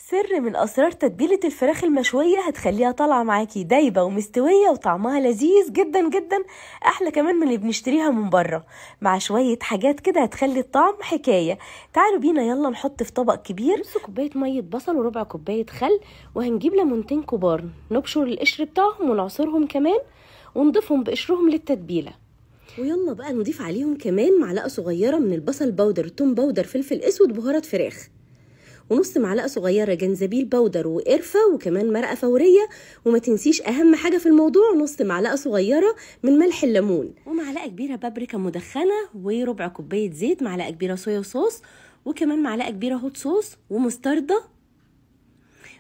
سر من أسرار تتبيلة الفراخ المشوية هتخليها طالعة معاكي دايبة ومستوية وطعمها لذيذ جدا جدا، أحلى كمان من اللي بنشتريها من بره، مع شوية حاجات كده هتخلي الطعم حكاية. تعالوا بينا يلا نحط في طبق كبير نص كوباية مية بصل وربع كوباية خل، وهنجيب ليمونتين كبار نبشر القشر بتاعهم ونعصرهم كمان ونضيفهم بقشرهم للتتبيلة. ويلا بقى نضيف عليهم كمان معلقة صغيرة من البصل باودر، توم باودر، فلفل اسود، بهارات فراخ، ونص معلقه صغيره جنزبيل باودر وقرفه، وكمان مرقه فوريه. وما تنسيش اهم حاجه في الموضوع نص معلقه صغيره من ملح الليمون، ومعلقه كبيره بابريكا مدخنه، وربع كوبايه زيت، معلقه كبيره صويا صوص، وكمان معلقه كبيره هوت صوص ومستردة،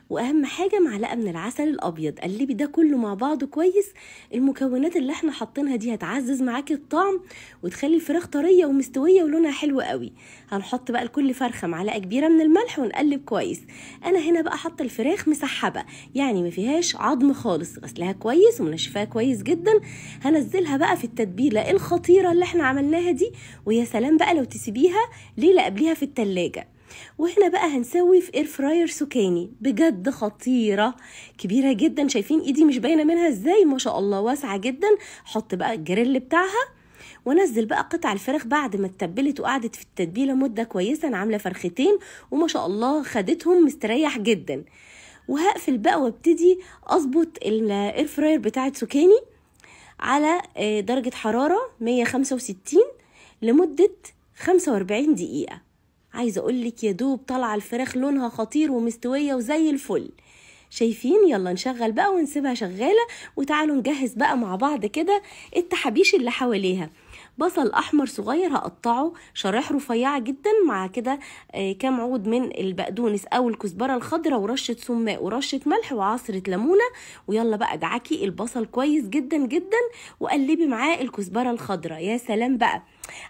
واهم حاجه معلقه من العسل الابيض. قلبي ده كله مع بعضه كويس. المكونات اللي احنا حاطينها دي هتعزز معاكي الطعم وتخلي الفراخ طريه ومستويه ولونها حلو قوي. هنحط بقى لكل فرخه معلقه كبيره من الملح ونقلب كويس. انا هنا بقى حاطه الفراخ مسحبه، يعني ما فيهاش عظم خالص، غسلها كويس ومنشفاها كويس جدا. هنزلها بقى في التتبيله الخطيره اللي احنا عملناها دي، ويا سلام بقى لو تسيبيها ليله قبليها في التلاجة. وهنا بقى هنسوي في اير فراير سكاني، بجد خطيره كبيره جدا. شايفين ايدي مش باينه منها ازاي؟ ما شاء الله واسعه جدا. حط بقى الجريل بتاعها ونزل بقى قطع الفراخ بعد ما اتبلت وقعدت في التتبيله مده كويسه. انا عامله فرختين وما شاء الله خدتهم مستريح جدا. وهقفل بقى وابتدي اظبط الاير فراير بتاعت سكاني على درجه حراره 165 لمده 45 دقيقه. عايزه اقولك يا دوب طالعه الفراخ لونها خطير ومستويه وزي الفل. شايفين؟ يلا نشغل بقى ونسيبها شغاله. وتعالوا نجهز بقى مع بعض كده التحابيش اللي حواليها. بصل احمر صغير هقطعه شرايح رفيعه جدا، مع كده كام عود من البقدونس او الكزبره الخضراء، ورشه سماق ورشه ملح وعصره ليمونه. ويلا بقى ادعكي البصل كويس جدا جدا وقلبي معاه الكزبره الخضراء. يا سلام بقى،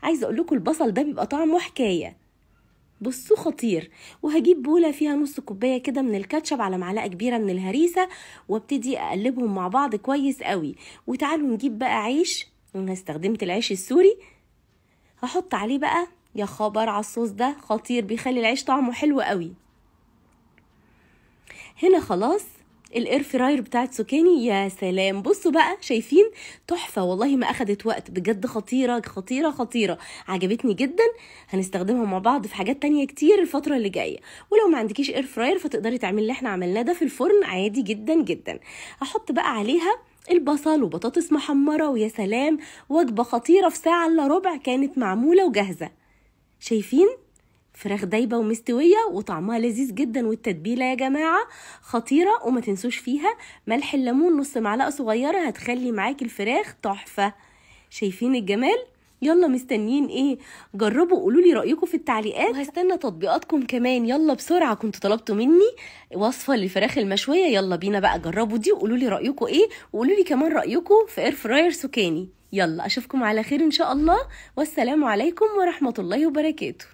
عايزه اقول لكم البصل ده بيبقى طعمه حكايه، بصوا خطير. وهجيب بوله فيها نص كوبايه كده من الكاتشب على معلقه كبيره من الهريسه، وابتدي اقلبهم مع بعض كويس قوي. وتعالوا نجيب بقى عيش، انا استخدمت العيش السوري، هحط عليه بقى. يا خبر على الصوص ده خطير، بيخلي العيش طعمه حلو قوي. هنا خلاص الاير فراير بتاعت سكاني، يا سلام. بصوا بقى، شايفين؟ تحفه والله، ما اخدت وقت، بجد خطيره خطيره خطيره، عجبتني جدا. هنستخدمها مع بعض في حاجات تانية كتير الفتره اللي جايه. ولو ما عندكيش اير فراير فتقدري تعملي اللي احنا عملناه ده في الفرن عادي جدا جدا. هحط بقى عليها البصل وبطاطس محمره، ويا سلام، وجبه خطيره في ساعه الا ربع كانت معموله وجاهزه. شايفين؟ فراخ دايبه ومستويه وطعمها لذيذ جدا، والتتبيله يا جماعه خطيره. وما تنسوش فيها ملح الليمون نص معلقه صغيره، هتخلي معاكي الفراخ تحفه. شايفين الجمال؟ يلا مستنيين ايه؟ جربوا وقولوا لي رايكم في التعليقات، وهستنى تطبيقاتكم كمان. يلا بسرعه، كنتوا طلبتوا مني وصفه للفراخ المشويه، يلا بينا بقى جربوا دي وقولوا لي رايكم ايه، وقولوا لي كمان رايكم في اير فراير سكاني. يلا اشوفكم على خير ان شاء الله، والسلام عليكم ورحمه الله وبركاته.